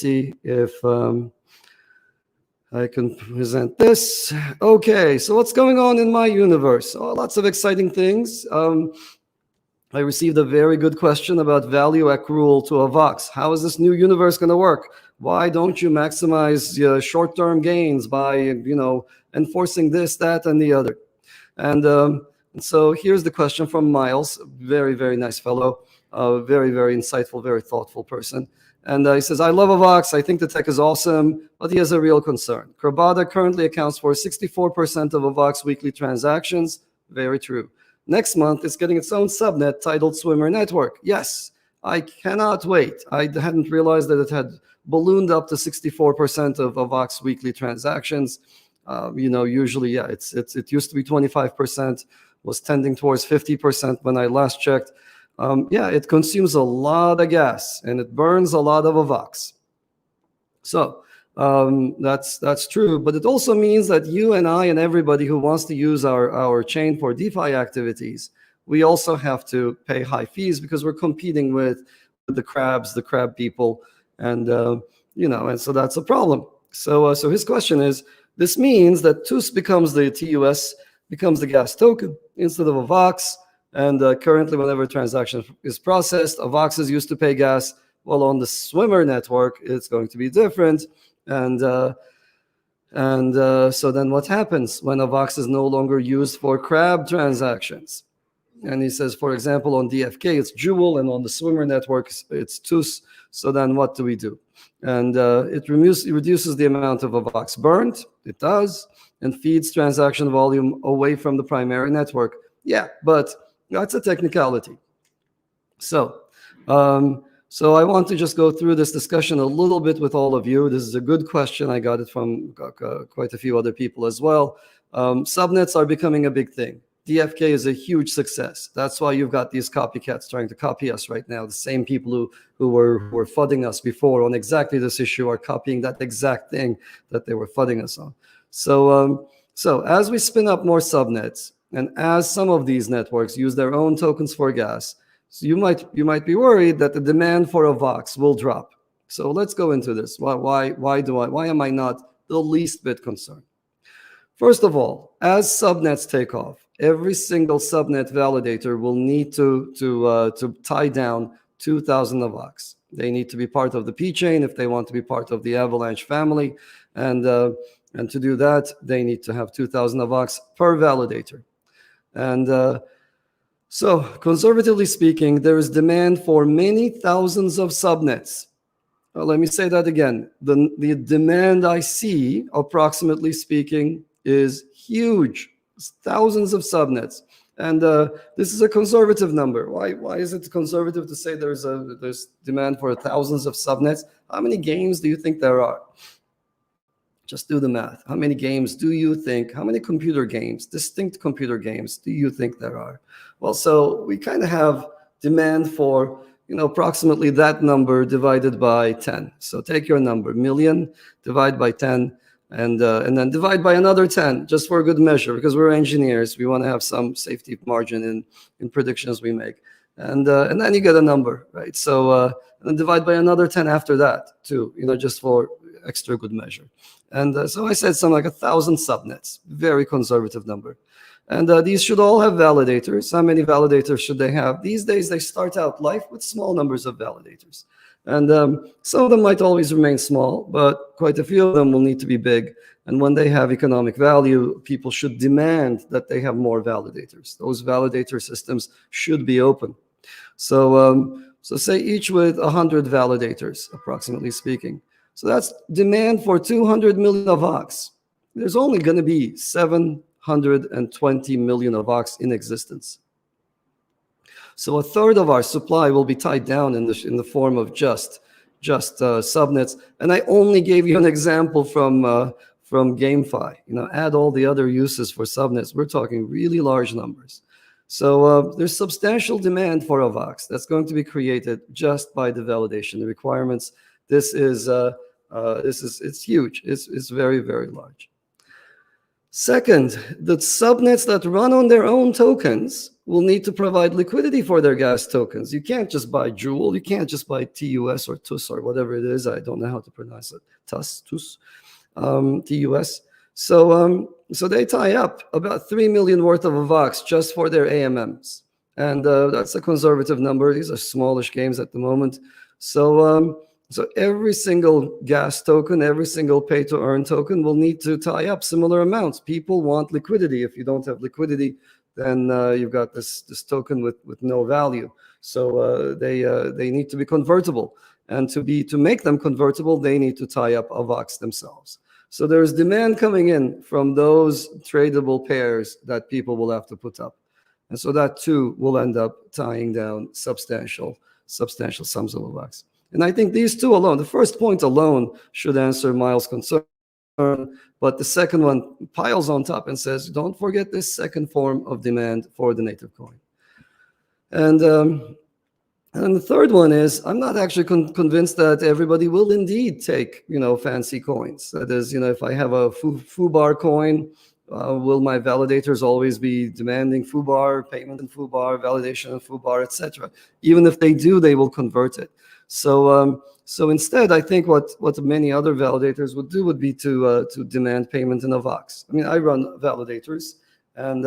see if I can present this. Okay, so what's going on in my universe? Oh, lots of exciting things. I received a very good question about value accrual to a Vox. How is this new universe going to work? Why don't you maximize short-term gains by, enforcing this, that, and the other? And so here's the question from Miles, very, very nice fellow, very, very insightful, very thoughtful person. And he says, I love Avax. I think the tech is awesome, but he has a real concern. Crabada currently accounts for 64% of Avax weekly transactions. Very true. Next month, it's getting its own subnet titled Swimmer Network. Yes, I cannot wait. I hadn't realized that it had ballooned up to 64% of Avax weekly transactions. Usually, yeah, it used to be 25%, was tending towards 50% when I last checked. It consumes a lot of gas and it burns a lot of Avax. So that's true, but it also means that you and I and everybody who wants to use our chain for DeFi activities, we also have to pay high fees because we're competing with the crab people, and so that's a problem. So his question is, this means that TUS becomes the TUS, becomes the gas token instead of Avax. And currently, whenever a transaction is processed, Avax is used to pay gas. Well, on the Swimmer network, it's going to be different. And so then what happens when Avax is no longer used for crab transactions? And he says, for example, on DFK, it's Jewel, and on the Swimmer network, it's TUS. So then what do we do? And it reduces the amount of Avax burned. It does. And feeds transaction volume away from the primary network. Yeah, but that's a technicality. So I want to just go through this discussion a little bit with all of you. This is a good question. I got it from quite a few other people as well. Subnets are becoming a big thing. DFK is a huge success. That's why you've got these copycats trying to copy us right now. The same people who were fudding us before on exactly this issue are copying that exact thing that they were fudding us on. So as we spin up more subnets, and as some of these networks use their own tokens for gas, so you might be worried that the demand for Avax will drop. So let's go into this. Why am I not the least bit concerned? First of all, as subnets take off, every single subnet validator will need to tie down 2,000 Avax. They need to be part of the P chain if they want to be part of the Avalanche family, and to do that, they need to have 2,000 Avax per validator. And so conservatively speaking, there is demand for many thousands of subnets. Let me say that again. The demand I see, approximately speaking, is huge. It's thousands of subnets. And this is a conservative number. Why is it conservative to say there's demand for thousands of subnets? How many games do you think there are? Just do the math. How many games do you think, how many computer games, distinct computer games, do you think there are? Well, so we kind of have demand for, approximately that number divided by 10. So take your number, million, divide by 10, and then divide by another 10, just for a good measure, because we're engineers. We want to have some safety margin in predictions we make. And then you get a number, right? So and then divide by another 10 after that, too, just for extra good measure. And so I said something like 1,000 subnets, very conservative number. And these should all have validators. How many validators should they have? These days, they start out life with small numbers of validators. And some of them might always remain small, but quite a few of them will need to be big. And when they have economic value, people should demand that they have more validators. Those validator systems should be open. So say each with 100 validators, approximately speaking. So that's demand for 200 million Avax. There's only going to be 720 million Avax in existence. So a third of our supply will be tied down in the form of just subnets. And I only gave you an example from GameFi. Add all the other uses for subnets. We're talking really large numbers. So there's substantial demand for Avax that's going to be created just by the validation requirements. It's huge. It's very, very large. Second, the subnets that run on their own tokens will need to provide liquidity for their gas tokens. You can't just buy Joule, you can't just buy TUS or TUS or whatever it is. I don't know how to pronounce it. TUS, TUS. So they tie up about 3 million worth of AVAX just for their AMMs. And that's a conservative number. These are smallish games at the moment. So every single gas token, every single pay-to-earn token will need to tie up similar amounts. People want liquidity. If you don't have liquidity, then you've got this token with no value. So they need to be convertible. And to make them convertible, they need to tie up AVAX themselves. So there's demand coming in from those tradable pairs that people will have to put up. And so that too will end up tying down substantial sums of AVAX. And I think these two alone, the first point alone should answer Miles' concern, but the second one piles on top and says, don't forget this second form of demand for the native coin. And the third one is, I'm not actually convinced that everybody will indeed take, fancy coins. That is, if I have a FUBAR coin, will my validators always be demanding FUBAR, payment in FUBAR, validation in FUBAR, etc.? Even if they do, they will convert it. So instead, I think what many other validators would do would be to demand payment in AVAX. I mean, I run validators, and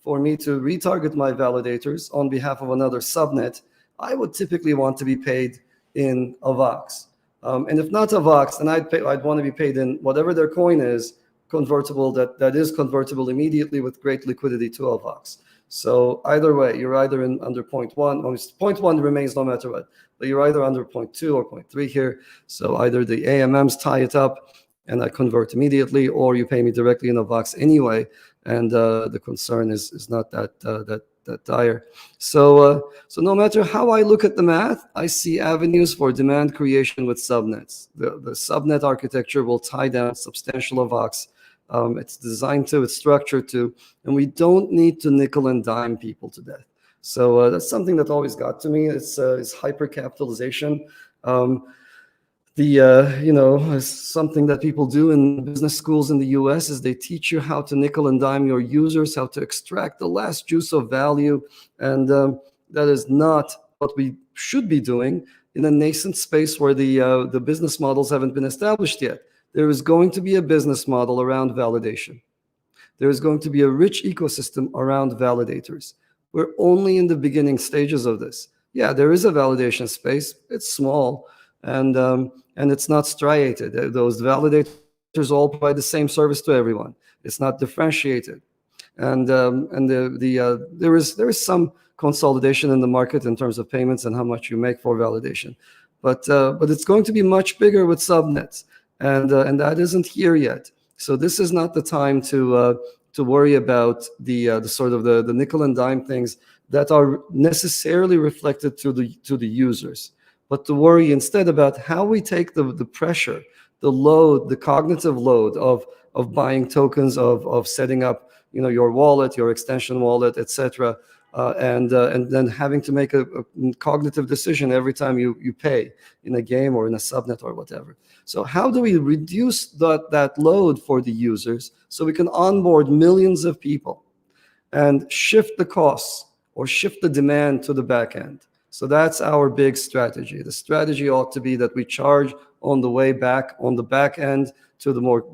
for me to retarget my validators on behalf of another subnet, I would typically want to be paid in AVAX. And if not AVAX, then I'd want to be paid in whatever their coin is, convertible, that is convertible immediately with great liquidity to AVAX. So either way, you're either under 0.1, 0.1 remains no matter what, but you're either under 0.2 or 0.3 here. So either the AMMs tie it up and I convert immediately, or you pay me directly in AVAX anyway, and the concern is not that dire. So no matter how I look at the math, I see avenues for demand creation with subnets. The subnet architecture will tie down substantial AVAX. It's designed to, it's structured to, and we don't need to nickel and dime people to death. So that's something that always got to me. It's hyper-capitalization. Something that people do in business schools in the US is they teach you how to nickel and dime your users, how to extract the last juice of value. And that is not what we should be doing in a nascent space where the business models haven't been established yet. There is going to be a business model around validation. There is going to be a rich ecosystem around validators. We're only in the beginning stages of this. Yeah, there is a validation space. It's small, and it's not striated. Those validators all provide the same service to everyone. It's not differentiated, and there is some consolidation in the market in terms of payments and how much you make for validation, but it's going to be much bigger with subnets, and that isn't here yet. So this is not the time to worry about the sort of the nickel and dime things that are necessarily reflected to the users, but to worry instead about how we take the pressure, the load, the cognitive load of buying tokens, of setting up your wallet, your extension wallet, etc., and then having to make a cognitive decision every time you pay in a game or in a subnet or whatever. So how do we reduce that load for the users so we can onboard millions of people and shift the costs or shift the demand to the back end? So that's our big strategy. The strategy ought to be that we charge on the way back, on the back end, to the more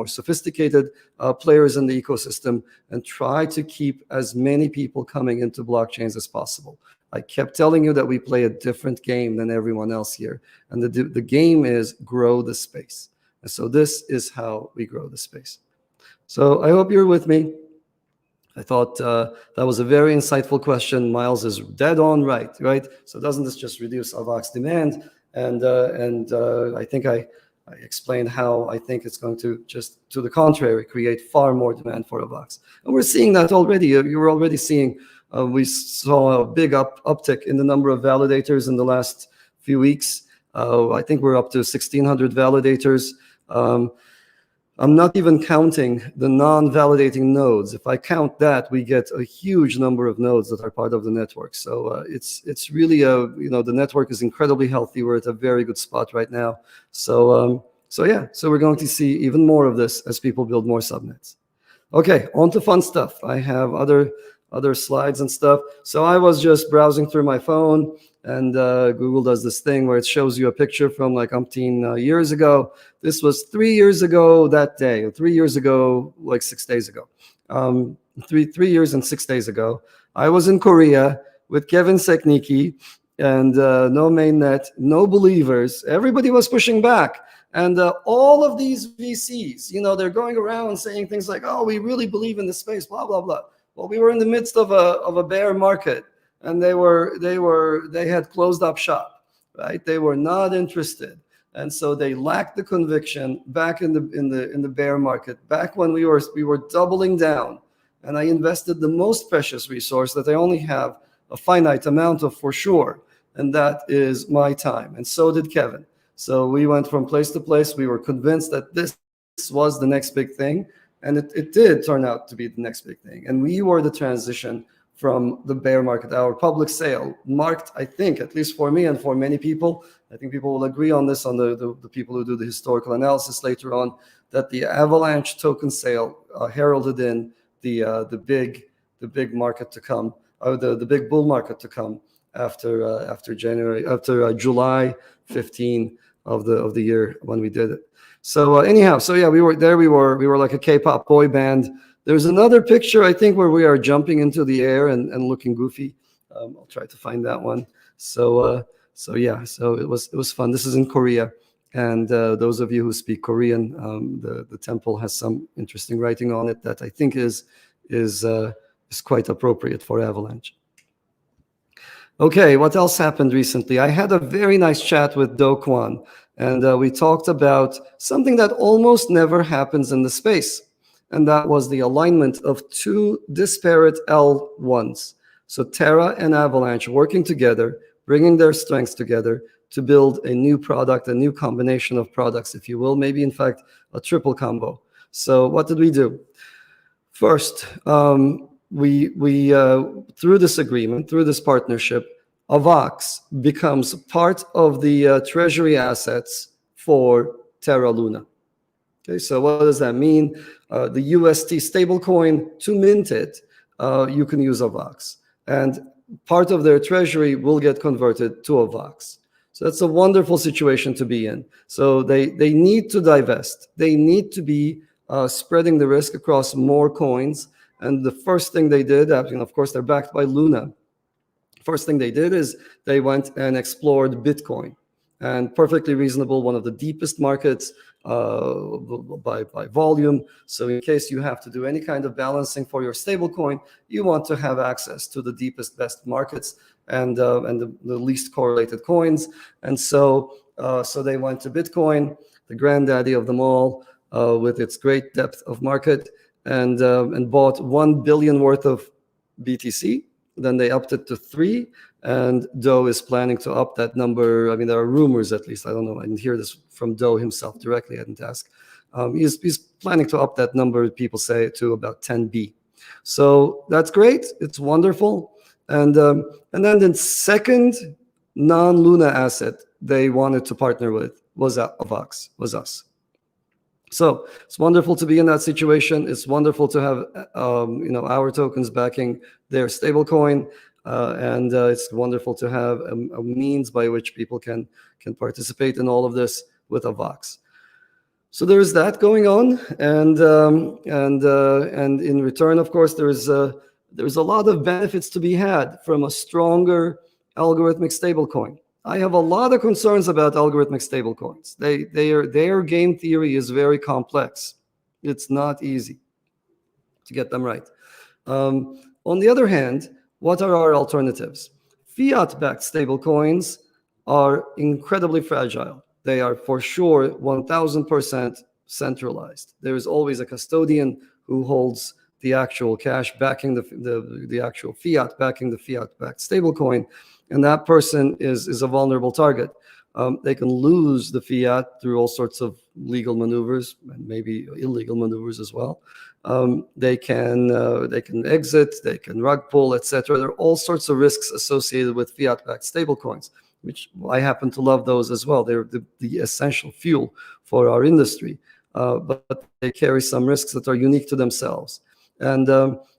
sophisticated players in the ecosystem, and try to keep as many people coming into blockchains as possible. I kept telling you that we play a different game than everyone else here, and the game is grow the space. And so this is how we grow the space. So I hope you're with me. I thought that was a very insightful question. Miles is dead on right? So doesn't this just reduce AVAX demand? And I think I explained how I think it's going to, just to the contrary, create far more demand for AVAX. And we're seeing that already. You're already seeing, we saw a big uptick in the number of validators in the last few weeks. I think we're up to 1,600 validators. I'm not even counting the non-validating nodes. If I count that, we get a huge number of nodes that are part of the network. So it's really the network is incredibly healthy. We're at a very good spot right now. So we're going to see even more of this as people build more subnets. Okay, on to fun stuff. I have other other slides and stuff. So I was just browsing through my phone, and Google does this thing where it shows you a picture from like umpteen years ago. This was 3 years ago that day, 3 years ago, like 6 days ago. 3 years and 6 days ago, I was in Korea with Kevin Sekniki, and no mainnet, no believers. Everybody was pushing back. And all of these VCs, they're going around saying things like, oh, we really believe in the space, blah, blah, blah. Well, we were in the midst of a bear market, and they had closed up shop, right? They were not interested. And so they lacked the conviction back in the bear market, back when we were doubling down. And I invested the most precious resource that I only have a finite amount of, for sure, and that is my time. And so did Kevin. So we went from place to place. We were convinced that this was the next big thing, and it did turn out to be the next big thing. And we were the transition from the bear market. Our public sale marked, I think, at least for me and for many people, I think people will agree on this, on the people who do the historical analysis later on, that the Avalanche token sale heralded in the big market to come, or the big bull market to come after July 15 of the year when we did it. So anyhow, so yeah, we were like a K-pop boy band. There's another picture, I think, where we are jumping into the air and looking goofy. I'll try to find that one. So yeah, so it was fun. This is in Korea, and those of you who speak Korean, the temple has some interesting writing on it that I think is quite appropriate for Avalanche. Okay, what else happened recently? I had a very nice chat with Do Kwon, and we talked about something that almost never happens in the space, and that was the alignment of two disparate L1s. So Terra and Avalanche working together, bringing their strengths together to build a new product, a new combination of products, if you will, maybe in fact a triple combo. So what did we do? First, we through this agreement, through this partnership, Avax becomes part of the treasury assets for Terra Luna. Okay, so what does that mean? The UST stablecoin, to mint it, you can use Avax, and part of their treasury will get converted to Avax. So that's a wonderful situation to be in. So they need to divest. They need to be spreading the risk across more coins. And the first thing they did, of course, they're backed by Luna. First thing they did is they went and explored Bitcoin, and perfectly reasonable, one of the deepest markets by volume. So in case you have to do any kind of balancing for your stablecoin, you want to have access to the deepest, best markets and the least correlated coins. And so they went to Bitcoin, the granddaddy of them all, with its great depth of market, and bought 1 billion worth of BTC. Then they upped it to 3, and Do is planning to up that number. I mean, there are rumors, at least. I don't know. I didn't hear this from Do himself directly. I didn't ask. He's planning to up that number, people say, to about 10B. So that's great. It's wonderful. And then the second non-Luna asset they wanted to partner with was Avax, was us. So it's wonderful to be in that situation. It's wonderful to have our tokens backing their stablecoin, and it's wonderful to have a means by which people can participate in all of this with Avax. So there is that going on, and in return, of course, there's a lot of benefits to be had from a stronger algorithmic stablecoin. I have a lot of concerns about algorithmic stablecoins. Their game theory is very complex. It's not easy to get them right. On the other hand, what are our alternatives? Fiat-backed stablecoins are incredibly fragile. They are for sure 1000% centralized. There is always a custodian who holds the actual cash backing the actual fiat, backing the fiat-backed stablecoin. And that person is a vulnerable target. They can lose the fiat through all sorts of legal maneuvers and maybe illegal maneuvers as well. They can exit, they can rug pull, etc. There are all sorts of risks associated with fiat-backed stablecoins, which I happen to love those as well. They're the essential fuel for our industry, but they carry some risks that are unique to themselves. And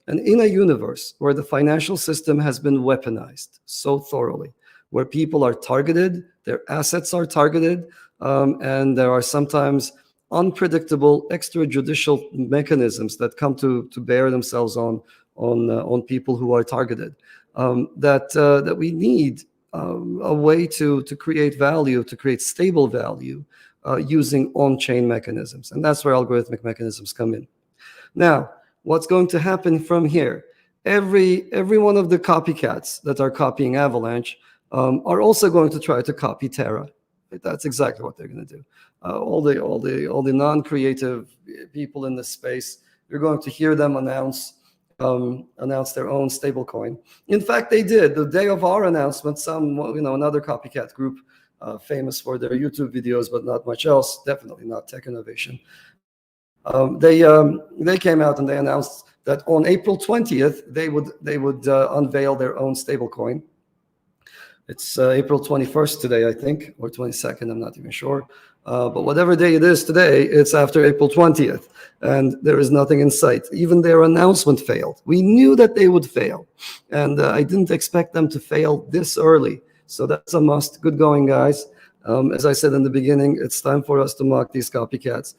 And in a universe where the financial system has been weaponized so thoroughly, where people are targeted, their assets are targeted, and there are sometimes unpredictable extrajudicial mechanisms that come to bear themselves on people who are targeted, that we need a way to create value, to create stable value using on-chain mechanisms. And that's where algorithmic mechanisms come in. Now, what's going to happen from here? Every one of the copycats that are copying Avalanche are also going to try to copy Terra. That's exactly what they're going to do. All the non-creative people in this space, you're going to hear them announce their own stablecoin. In fact, they did the day of our announcement. Another copycat group, famous for their YouTube videos, but not much else. Definitely not tech innovation. They came out and they announced that on April 20th they would unveil their own stablecoin. It's April 21st today, I think, or 22nd. I'm not even sure. But whatever day it is today, it's after April 20th, and there is nothing in sight. Even their announcement failed. We knew that they would fail, and I didn't expect them to fail this early. So that's a must. Good going, guys. As I said in the beginning, it's time for us to mock these copycats.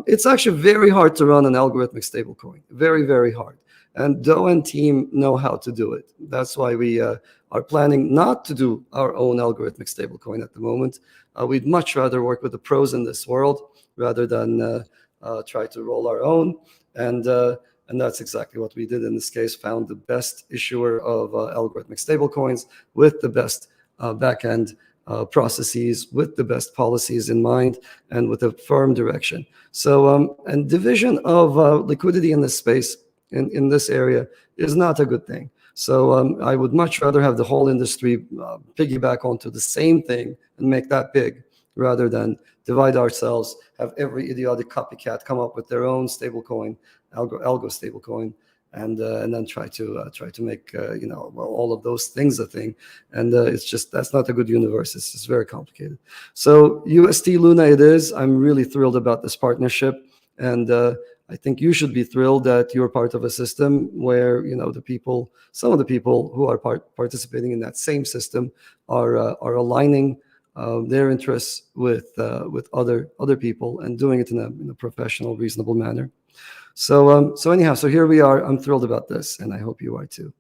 It's actually very hard to run an algorithmic stablecoin. Very, very hard. And Doe and team know how to do it. That's why we are planning not to do our own algorithmic stablecoin at the moment. We'd much rather work with the pros in this world rather than try to roll our own. And that's exactly what we did in this case, found the best issuer of algorithmic stablecoins with the best backend processes, with the best policies in mind, and with a firm direction. So, and division of liquidity in this space, in this area, is not a good thing. So I would much rather have the whole industry piggyback onto the same thing and make that big, rather than divide ourselves, have every idiotic copycat come up with their own stablecoin, algo stablecoin, and then try to make all of those things a thing. And it's just, that's not a good universe. It's just very complicated. So UST Luna it is. I'm really thrilled about this partnership, and I think you should be thrilled that you're part of a system where some of the people who are participating in that same system are aligning their interests with other people and doing it in a professional, reasonable manner. So anyhow, so here we are. I'm thrilled about this, and I hope you are too.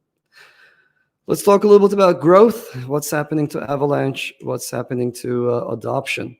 Let's talk a little bit about growth. What's happening to Avalanche? What's happening to adoption?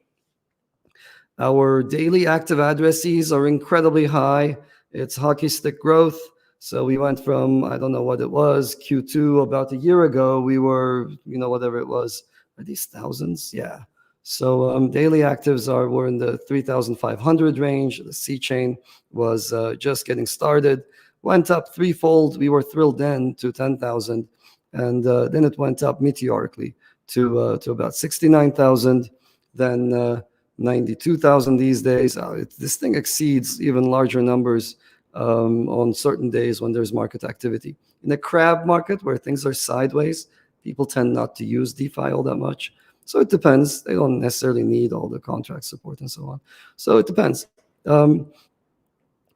Our daily active addressees are incredibly high. It's hockey stick growth. So we went from, I don't know what it was, Q2 about a year ago, we were, whatever it was, are these thousands? Yeah. So daily actives were in the 3,500 range. The C chain was just getting started, went up threefold. We were thrilled then to 10,000. And then it went up meteorically to about 69,000. Then 92,000 these days. This thing exceeds even larger numbers on certain days when there's market activity. In the crab market, where things are sideways, people tend not to use DeFi all that much. So it depends. They don't necessarily need all the contract support and so on. So it depends. And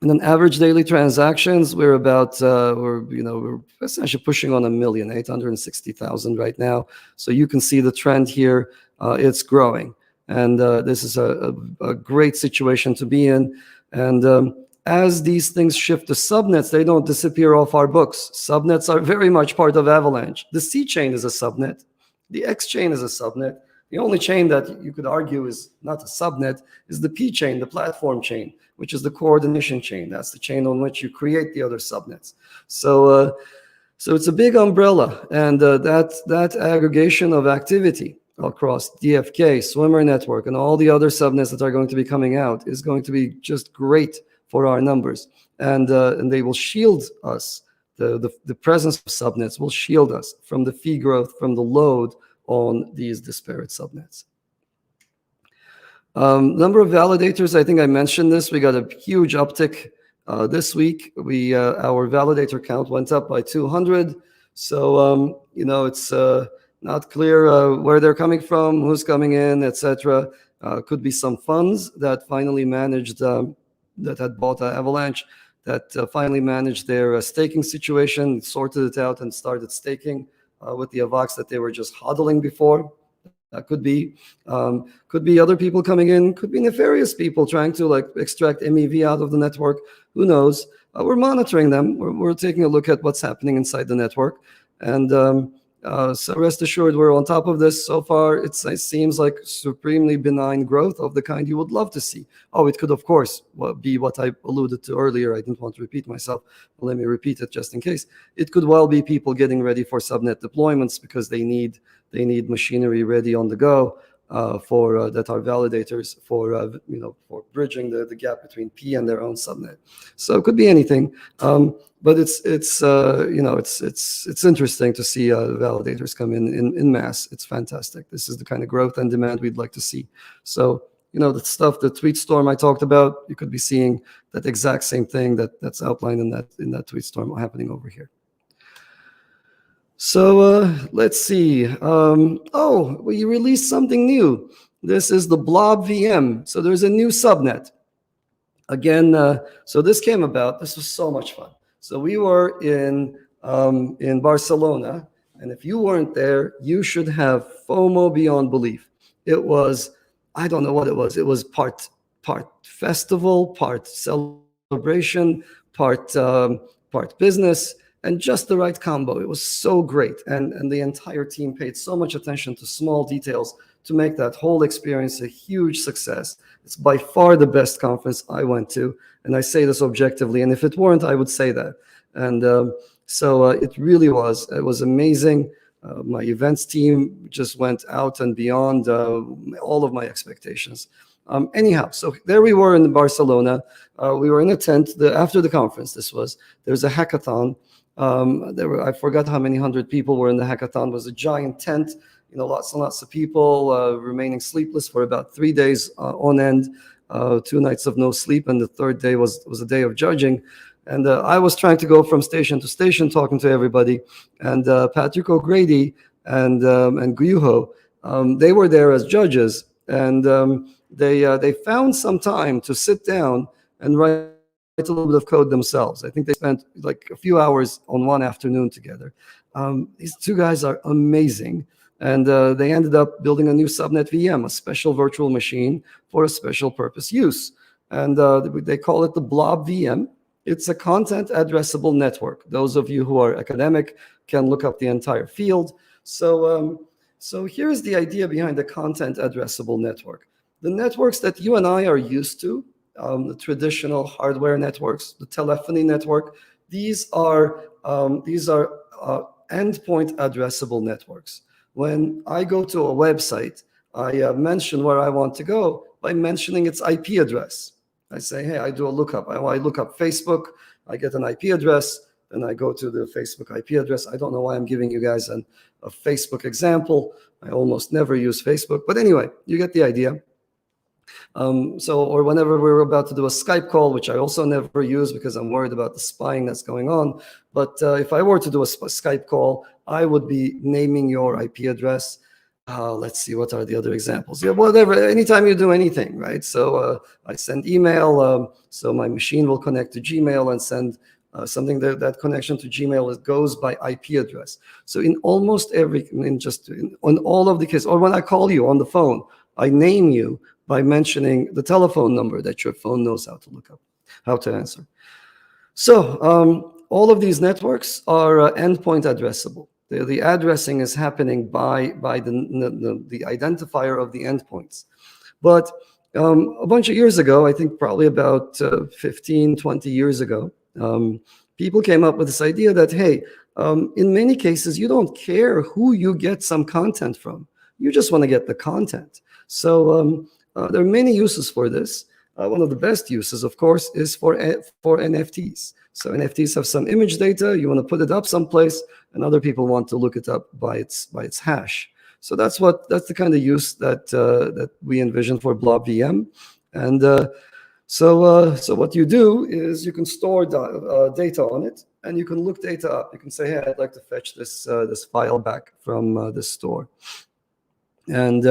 then average daily transactions, we're essentially pushing on 1,860,000 right now. So you can see the trend here. It's growing. And this is a great situation to be in. And as these things shift to subnets, they don't disappear off our books. Subnets are very much part of Avalanche. The C chain is a subnet. The X chain is a subnet. The only chain that you could argue is not a subnet is the P chain, the platform chain, which is the coordination chain. That's the chain on which you create the other subnets. So it's a big umbrella, and that aggregation of activity across DFK, Swimmer Network, and all the other subnets that are going to be coming out is going to be just great for our numbers. And they will shield us. The presence of subnets will shield us from the fee growth, from the load on these disparate subnets. Number of validators, I think I mentioned this. We got a huge uptick this week. Our validator count went up by 200. So, it's not clear where they're coming from, who's coming in, etc. Could be some funds that finally managed, that had bought Avalanche. that finally managed their staking situation, sorted it out, and started staking with the Avax that they were just hodling before. That could be other people coming in, could be nefarious people trying to like extract MEV out of the network. Who knows? We're monitoring them. We're taking a look at what's happening inside the network, and so rest assured we're on top of this. So far, it seems like supremely benign growth of the kind you would love to see. Oh, it could of course be what I alluded to earlier. I didn't want to repeat myself. Let me repeat it just in case. It could well be people getting ready for subnet deployments because they need machinery ready on the go for that are validators for for bridging the gap between P and their own subnet. So it could be anything, but it's interesting to see validators come in mass. It's fantastic. This is the kind of growth and demand we'd like to see. So the stuff, the tweet storm I talked about, you could be seeing that exact same thing that's outlined in that tweet storm happening over here. So let's see. We released something new. This is the Blob VM. So there's a new subnet. Again, so this came about. This was so much fun. So we were in Barcelona, and if you weren't there, you should have FOMO beyond belief. It was, I don't know what it was. It was part festival, part celebration, part business, and just the right combo. It was so great. And the entire team paid so much attention to small details to make that whole experience a huge success. It's by far the best conference I went to. And I say this objectively. And if it weren't, I would say that. And so it really was. It was amazing. My events team just went out and beyond all of my expectations. Anyhow, so there we were in Barcelona. We were in a tent after the conference. There's a hackathon. I forgot how many hundred people were in the hackathon. It was a giant tent, lots and lots of people remaining sleepless for about 3 days on end, 2 nights of no sleep, and the third day was a day of judging. And I was trying to go from station to station talking to everybody. And Patrick O'Grady and Gyuho, they were there as judges, and they found some time to sit down and write a little bit of code themselves. I think they spent like a few hours on one afternoon together. These two guys are amazing. And they ended up building a new subnet VM, a special virtual machine for a special purpose use. And they call it the Blob VM. It's a content addressable network. Those of you who are academic can look up the entire field. So here's the idea behind the content addressable network. The networks that you and I are used to, the traditional hardware networks, the telephony network, these are endpoint addressable networks. When I go to a website, I mention where I want to go by mentioning its IP address. I say, hey, I do a lookup. I look up Facebook. I get an IP address. Then I go to the Facebook IP address. I don't know why I'm giving you guys a Facebook example. I almost never use Facebook. But anyway, you get the idea. Or whenever we're about to do a Skype call, which I also never use because I'm worried about the spying that's going on. But if I were to do a Skype call, I would be naming your IP address. Let's see, what are the other examples? Yeah, whatever, anytime you do anything, right? So I send email, so my machine will connect to Gmail and send something that connection to Gmail goes by IP address. So in almost on all of the cases, or when I call you on the phone, I name you by mentioning the telephone number that your phone knows how to look up, how to answer. So all of these networks are endpoint addressable. The addressing is happening by the identifier of the endpoints. But a bunch of years ago, I think probably about 15, 20 years ago, people came up with this idea that, hey, in many cases, you don't care who you get some content from. You just want to get the content. So there are many uses for this. One of the best uses, of course, is for NFTs. So NFTs have some image data. You want to put it up someplace, and other people want to look it up by its hash. So that's the kind of use that we envision for Blob VM. And so what you do is you can store data on it, and you can look data up. You can say, hey, I'd like to fetch this file back from this store. And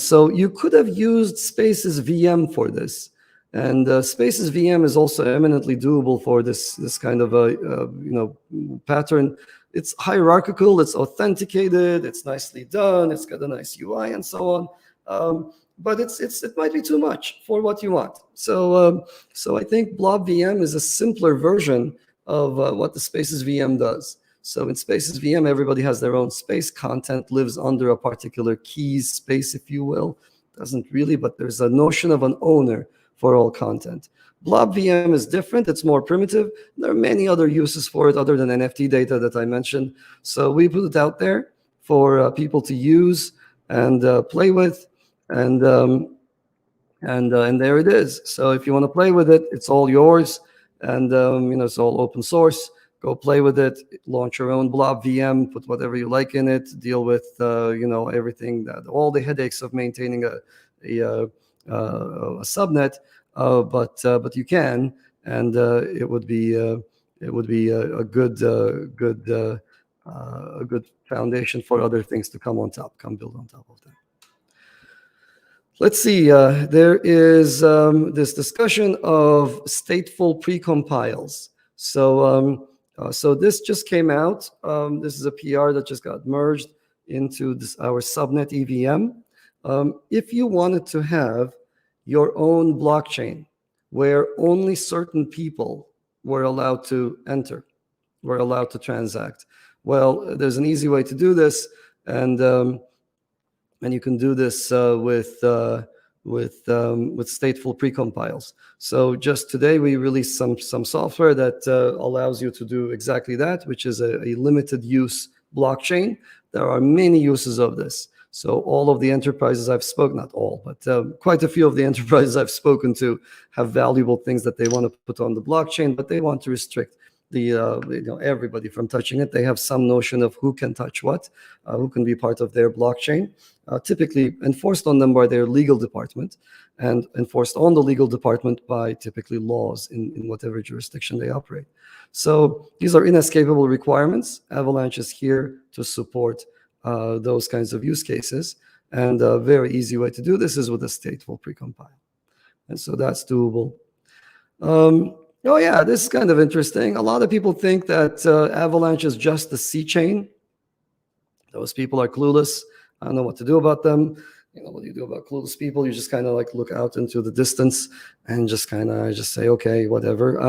so you could have used Space's VM for this, And Spaces VM is also eminently doable for this kind of a pattern. It's hierarchical, it's authenticated, it's nicely done, it's got a nice UI and so on. But it might be too much for what you want. So I think Blob VM is a simpler version of what the Spaces VM does. So in Spaces VM, everybody has their own space. Content lives under a particular keys space, if you will. Doesn't really, but there's a notion of an owner for all content. Blob VM is different. It's more primitive. There are many other uses for it other than NFT data that I mentioned. So we put it out there for people to use and play with, and there it is. So if you want to play with it, it's all yours, and it's all open source. Go play with it. Launch your own Blob VM. Put whatever you like in it. Deal with everything, all the headaches of maintaining a subnet, but you can, and it would be a good foundation for other things to come build on top of that. Let's see. There is this discussion of stateful precompiles. So this just came out. This is a PR that just got merged into our Subnet EVM. If you wanted to have your own blockchain where only certain people were allowed to enter, were allowed to transact, well, there's an easy way to do this, and you can do this with stateful precompiles. So just today we released some software that allows you to do exactly that, which is a limited use blockchain. There are many uses of this. So all of the enterprises I've spoken, not all, but quite a few of the enterprises I've spoken to have valuable things that they want to put on the blockchain, but they want to restrict everybody from touching it. They have some notion of who can touch what, who can be part of their blockchain, typically enforced on them by their legal department, and enforced on the legal department by typically laws in whatever jurisdiction they operate. So these are inescapable requirements. Avalanche is here to support those kinds of use cases, and a very easy way to do this is with a stateful precompile, and so that's doable. Oh yeah, this is kind of interesting. A lot of people think that Avalanche is just the C chain. Those people are clueless. I don't know what to do about them. What do you do about clueless people? You just kind of like look out into the distance and just say, okay, whatever.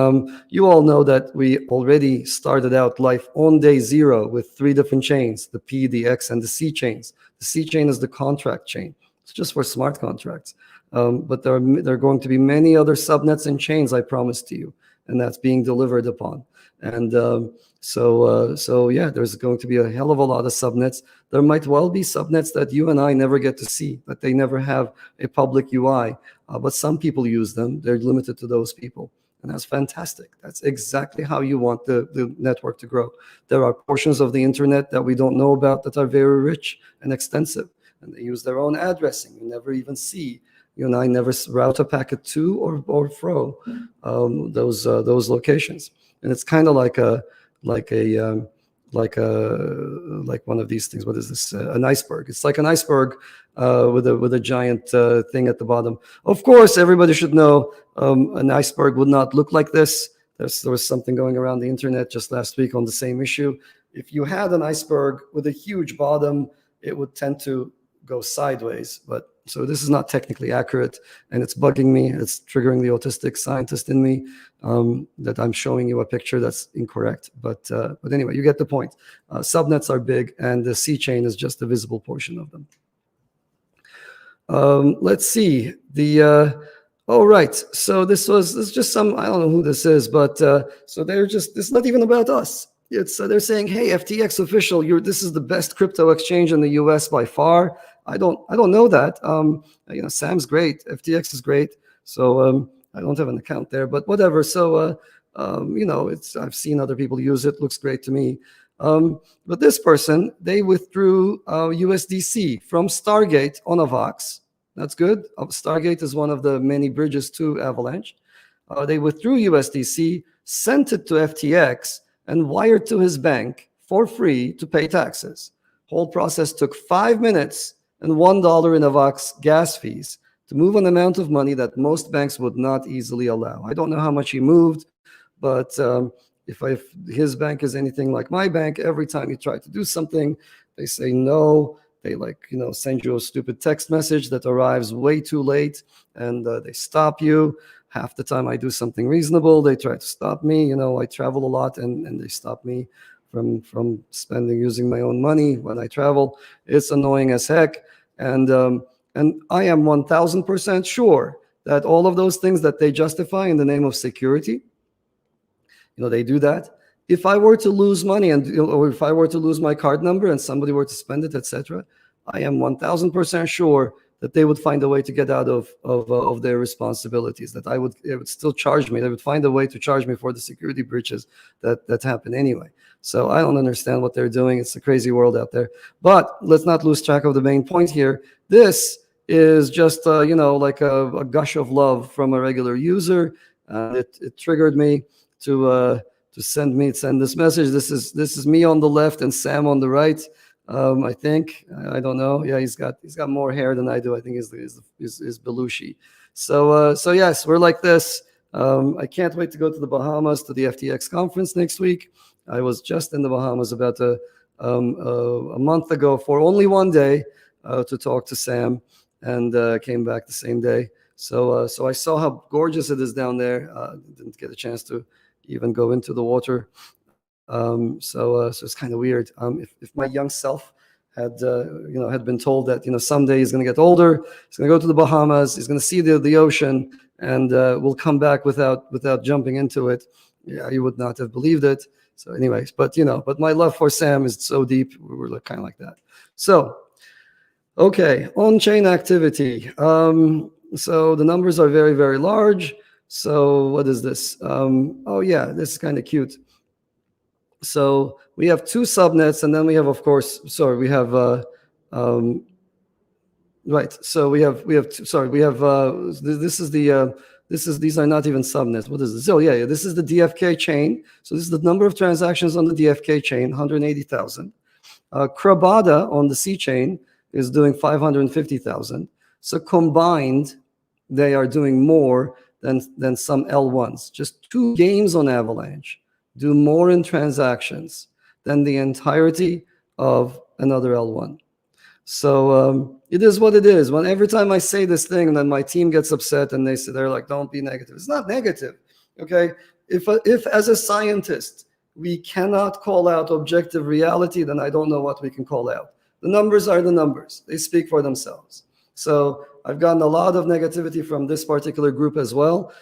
You all know that we already started out life on day zero with 3 different chains, the P, the X, and the C chains. The C chain is the contract chain. It's just for smart contracts. But there are going to be many other subnets and chains, I promise to you, and that's being delivered upon. And so yeah, there's going to be a hell of a lot of subnets. There might well be subnets that you and I never get to see, that they never have a public UI, but some people use them. They're limited to those people, and that's fantastic. That's exactly how you want the network to grow. There are portions of the internet that we don't know about that are very rich and extensive, and they use their own addressing. You never even see. You and I never route a packet to or fro those locations, and it's kind of like one of these things. What is this? An iceberg. It's like an iceberg with a giant thing at the bottom. Of course, everybody should know an iceberg would not look like this. There was something going around the internet just last week on the same issue. If you had an iceberg with a huge bottom, it would tend to go sideways. But so this is not technically accurate, and it's bugging me. It's triggering the autistic scientist in me that I'm showing you a picture that's incorrect. But anyway, you get the point. Subnets are big, and the C chain is just a visible portion of them. Let's see. Oh, right. So this is just some, I don't know who this is, but so it's not even about us. It's they're saying, hey, FTX official, this is the best crypto exchange in the US by far. I don't know that. Sam's great. FTX is great. So I don't have an account there, but whatever. So I've seen other people use it. Looks great to me. But this person, they withdrew USDC from Stargate on Avax. That's good. Stargate is one of the many bridges to Avalanche. They withdrew USDC, sent it to FTX, and wired to his bank for free to pay taxes. Whole process took 5 minutes and $1 in Avax gas fees. to move an amount of money that most banks would not easily allow. I don't know how much he moved, but if his bank is anything like my bank, every time you try to do something, they say no. They send you a stupid text message that arrives way too late, and they stop you. Half the time I do something reasonable, they try to stop me. I travel a lot, and they stop me from using my own money when I travel. It's annoying as heck. And I am 1000% sure that all of those things that they justify in the name of security, they do that. If I were to lose money or if I were to lose my card number and somebody were to spend it, etc., I am 1000% sure that they would find a way to get out of their responsibilities, that they would still charge me. They would find a way to charge me for the security breaches that happen anyway. So I don't understand what they're doing. It's a crazy world out there. But let's not lose track of the main point here. This is just like a gush of love from a regular user. It triggered me to send this message. This is me on the left and Sam on the right. I think, I don't know. Yeah, he's got more hair than I do. I think is Belushi. So yes, we're like this. I can't wait to go to the Bahamas to the FTX conference next week. I was just in the Bahamas about a month ago for only one day to talk to Sam, and came back the same day. So I saw how gorgeous it is down there. Didn't get a chance to even go into the water. So it's kind of weird. If my young self had been told that someday he's going to get older, he's going to go to the Bahamas, he's going to see the ocean, and will come back without jumping into it, yeah, you would not have believed it. So anyways, but my love for Sam is so deep. We're kind of like that. So okay, on-chain activity. So the numbers are very, very large. So what is this? Oh yeah, this is kind of cute. So we have two subnets, and then we have, of course, sorry, we have right. So we have these are not even subnets. What is this? Oh yeah, this is the DFK chain. So this is the number of transactions on the DFK chain, 180,000. Crabada on the C chain is doing 550,000. So combined, they are doing more than some L1s. Just two games on Avalanche do more in transactions than the entirety of another L1. So it is what it is. When every time I say this thing, and then my team gets upset, and they're like, "Don't be negative." It's not negative, okay? If as a scientist we cannot call out objective reality, then I don't know what we can call out. The numbers are the numbers; they speak for themselves. So I've gotten a lot of negativity from this particular group as well.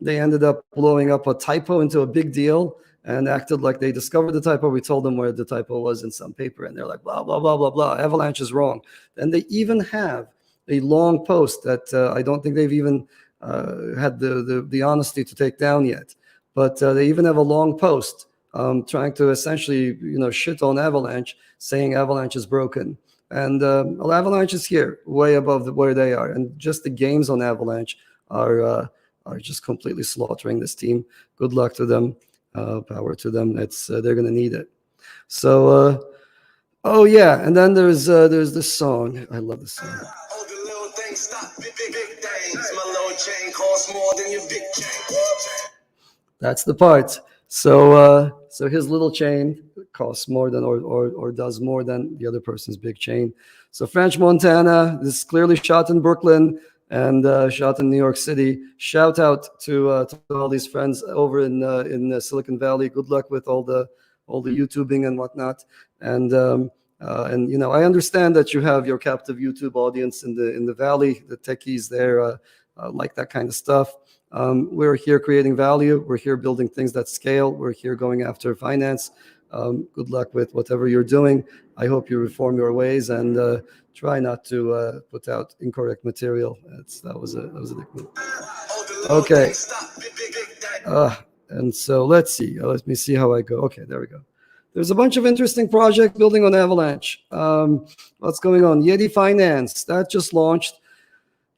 They ended up blowing up a typo into a big deal and acted like they discovered the typo. We told them where the typo was in some paper, and they're like, blah, blah, blah, blah, blah. Avalanche is wrong. And they even have a long post that I don't think they've even had the honesty to take down yet. But they even have a long post trying to essentially, shit on Avalanche, saying Avalanche is broken. And Avalanche is here, way above where they are. And just the games on Avalanche are just completely slaughtering this team. Good luck to them. Power to them. They're going to need it. So, oh yeah, and then there's this song. I love this song. That's the part. So his little chain costs more than or does more than the other person's big chain. So French Montana, this is clearly shot in Brooklyn and shot in New York City. Shout out to all these friends over in Silicon Valley. Good luck with all the YouTubing and whatnot. And I understand that you have your captive YouTube audience in the Valley. The techies there like that kind of stuff. We're here creating value. We're here building things that scale. We're here going after finance. Good luck with whatever you're doing. I hope you reform your ways and try not to put out incorrect material. That was a big move. Okay. And so let's see. Let me see how I go. Okay, there we go. There's a bunch of interesting projects building on Avalanche. What's going on? Yeti Finance, that just launched.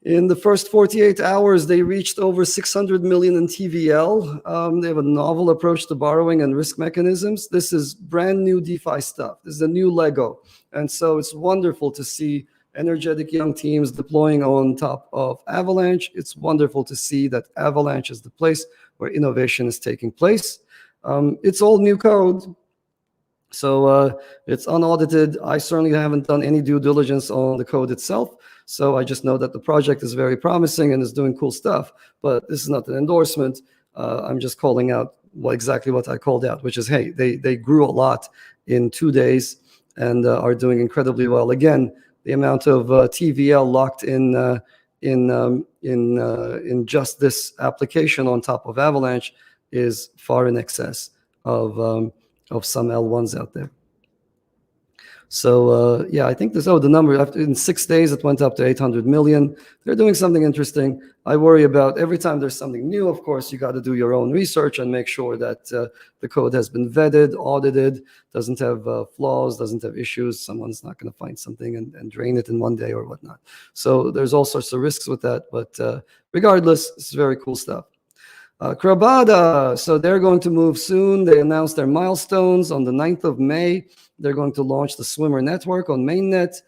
In the first 48 hours, they reached over 600 million in TVL. They have a novel approach to borrowing and risk mechanisms. This is brand new DeFi stuff. This is a new Lego. And so it's wonderful to see energetic young teams deploying on top of Avalanche. It's wonderful to see that Avalanche is the place where innovation is taking place. It's all new code. So it's unaudited. I certainly haven't done any due diligence on the code itself. So I just know that the project is very promising and is doing cool stuff. But this is not an endorsement. I'm just calling out exactly what I called out, which is, hey, they grew a lot in 2 days and are doing incredibly well. Again, the amount of TVL locked in just this application on top of Avalanche is far in excess of some L1s out there. So yeah, I think the number in 6 days it went up to 800 million. They're doing something interesting. I worry about every time there's something new. Of course, you got to do your own research and make sure that the code has been vetted, audited, doesn't have flaws, doesn't have issues. Someone's not going to find something and drain it in 1 day or whatnot. So there's all sorts of risks with that. But regardless, it's very cool stuff. Crabada, so they're going to move soon. They announced their milestones on the 9th of May. They're going to launch the Swimmer network on mainnet.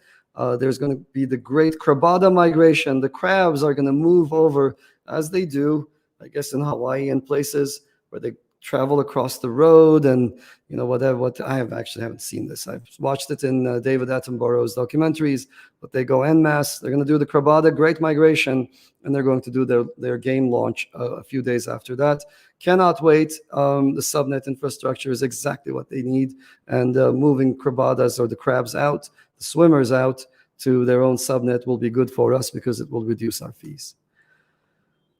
There's going to be the great Crabada migration. The crabs are going to move over, as they do, I guess, in Hawaii and places where they travel across the road and, you know, whatever. I haven't seen this. I've watched it in David Attenborough's documentaries, but they go en masse. They're going to do the Crabada Great Migration, and they're going to do their game launch a few days after that. Cannot wait. The subnet infrastructure is exactly what they need, and moving Crabadas or the crabs out, the swimmers out to their own subnet will be good for us because it will reduce our fees.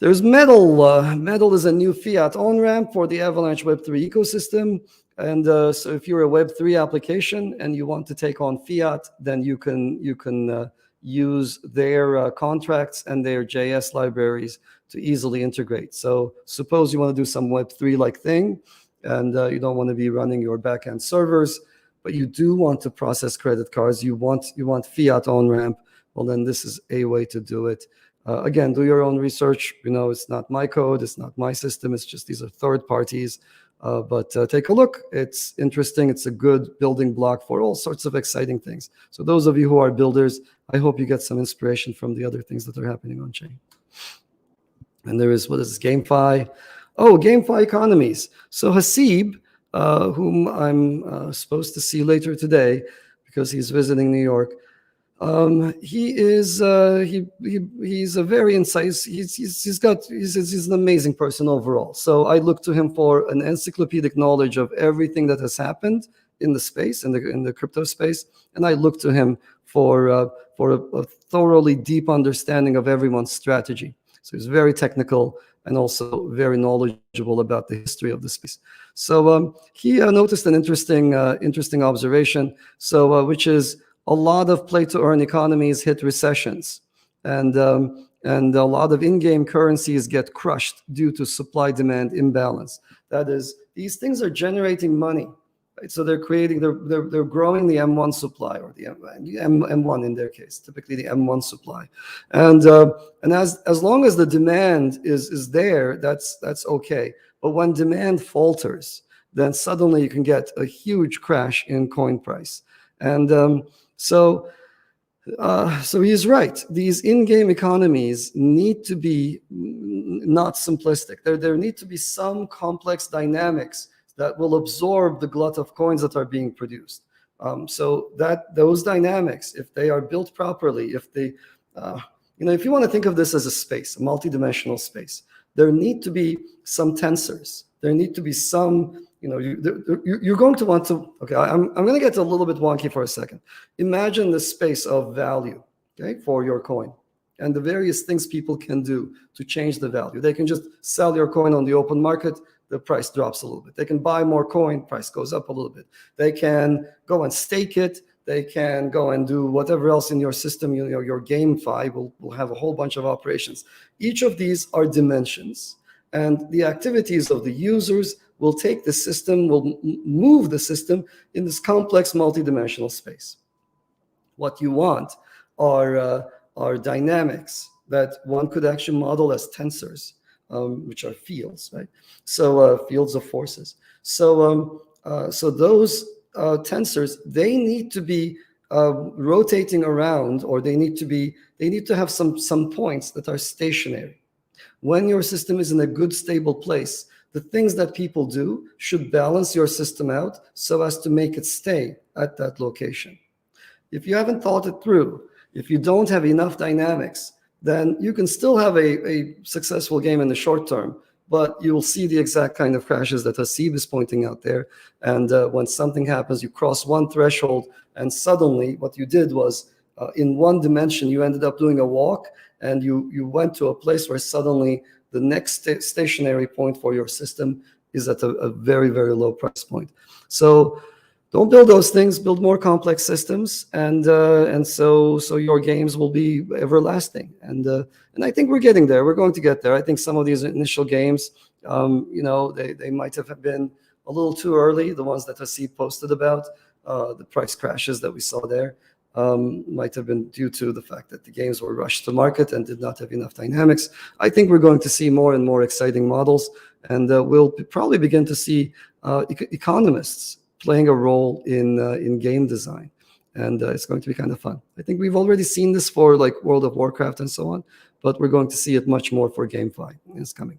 There's METL. METL is a new fiat on-ramp for the Avalanche Web3 ecosystem. And so if you're a Web3 application and you want to take on fiat, then you can use their contracts and their JS libraries to easily integrate. So suppose you want to do some Web3-like thing, and you don't want to be running your backend servers, but you do want to process credit cards. You want fiat on-ramp. Well, then this is a way to do it. Again, do your own research. You know, it's not my code. It's not my system. It's just these are third parties. But take a look. It's interesting. It's a good building block for all sorts of exciting things. So those of you who are builders, I hope you get some inspiration from the other things that are happening on chain. And there is, what is this, GameFi? Oh, GameFi Economies. So Hasib, whom I'm supposed to see later today because he's visiting New York, he's a very incisive. He's an amazing person overall. So I look to him for an encyclopedic knowledge of everything that has happened in the space, in the crypto space, and I look to him for a thoroughly deep understanding of everyone's strategy. So he's very technical and also very knowledgeable about the history of the space. So he noticed an interesting observation. So which is, a lot of play-to-earn economies hit recessions, and a lot of in-game currencies get crushed due to supply-demand imbalance. That is, these things are generating money, right? So they're growing the M1 supply, or the M1 in their case, typically the M1 supply, and as long as the demand is there, that's okay. But when demand falters, then suddenly you can get a huge crash in coin price, and So he's right. These in-game economies need to be not simplistic. There need to be some complex dynamics that will absorb the glut of coins that are being produced. So that those dynamics, if they are built properly, if they, if you want to think of this as a space, a multidimensional space, there need to be some tensors. There need to be some. You're going to want to, okay, I'm going to get a little bit wonky for a second. Imagine the space of value, okay, for your coin and the various things people can do to change the value. They can just sell your coin on the open market, the price drops a little bit. They can buy more coin, price goes up a little bit. They can go and stake it. They can go and do whatever else in your system. Your GameFi will have a whole bunch of operations. Each of these are dimensions, and the activities of the users will take the system, will move the system in this complex multidimensional space. What you want are dynamics that one could actually model as tensors, which are fields, right? So fields of forces. So those tensors, they need to be rotating around, or they need to have some points that are stationary. When your system is in a good, stable place, the things that people do should balance your system out so as to make it stay at that location. If you haven't thought it through, if you don't have enough dynamics, then you can still have a successful game in the short term, but you will see the exact kind of crashes that Hasib is pointing out there. And when something happens, you cross one threshold, and suddenly what you did was, in one dimension, you ended up doing a walk, and you went to a place where suddenly the next stationary point for your system is at a very, very low price point. So don't build those things, build more complex systems, and so your games will be everlasting. And I think we're getting there. We're going to get there. I think some of these initial games, they might have been a little too early. The ones that Hasib posted about, the price crashes that we saw there, might have been due to the fact that the games were rushed to market and did not have enough dynamics. I think we're going to see more and more exciting models, and we'll probably begin to see economists playing a role in game design, and it's going to be kind of fun. I think we've already seen this for like World of Warcraft and so on, but we're going to see it much more for GameFi. It's coming.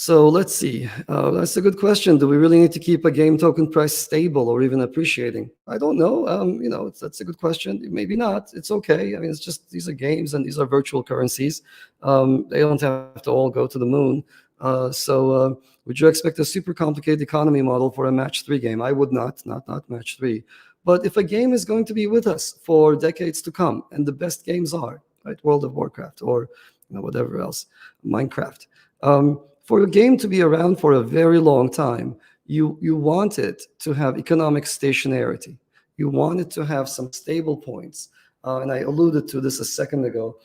So let's see. That's a good question. Do we really need to keep a game token price stable or even appreciating? I don't know. That's a good question. Maybe not. It's okay. I mean, it's just, these are games and these are virtual currencies. They don't have to all go to the moon. Would you expect a super complicated economy model for a match 3 game? I would not match 3. But if a game is going to be with us for decades to come, and the best games are, right, World of Warcraft or whatever else, Minecraft, for a game to be around for a very long time, you want it to have economic stationarity. You want it to have some stable points. And I alluded to this a second ago.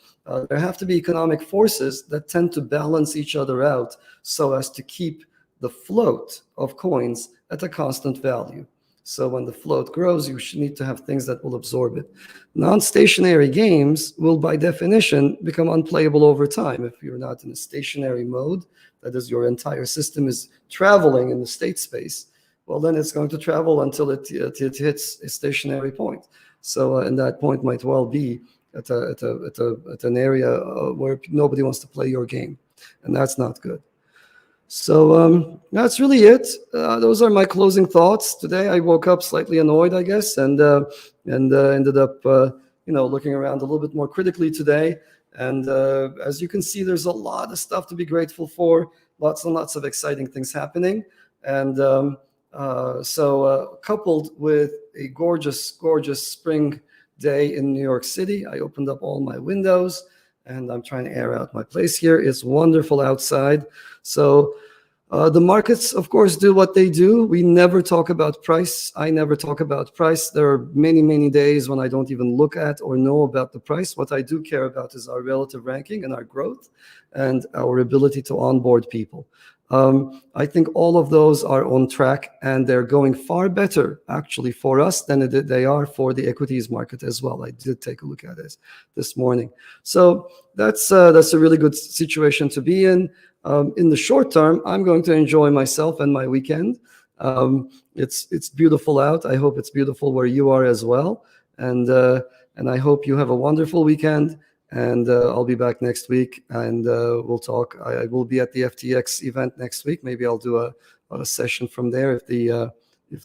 There have to be economic forces that tend to balance each other out so as to keep the float of coins at a constant value. So when the float grows, you should need to have things that will absorb it. Non-stationary games will, by definition, become unplayable over time. If you're not in a stationary mode, that is, your entire system is traveling in the state space, well, then it's going to travel until it hits a stationary point. So, and that point might well be at an area where nobody wants to play your game, and that's not good. So that's really it. Those are my closing thoughts. Today I woke up slightly annoyed, I guess, and ended up looking around a little bit more critically today. And as you can see, there's a lot of stuff to be grateful for. Lots and lots of exciting things happening. And so coupled with a gorgeous, gorgeous spring day in New York City, I opened up all my windows and I'm trying to air out my place here. It's wonderful outside. So the markets, of course, do what they do. We never talk about price. I never talk about price. There are many, many days when I don't even look at or know about the price. What I do care about is our relative ranking and our growth and our ability to onboard people. I think all of those are on track, and they're going far better, actually, for us than they are for the equities market as well. I did take a look at it this morning. So that's a really good situation to be in. In the short term, I'm going to enjoy myself and my weekend. It's beautiful out. I hope it's beautiful where you are as well. And I hope you have a wonderful weekend. And I'll be back next week, and we'll talk. I will be at the FTX event next week. Maybe I'll do a session from there if the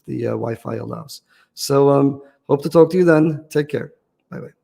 Wi-Fi allows. So hope to talk to you then. Take care. Bye-bye.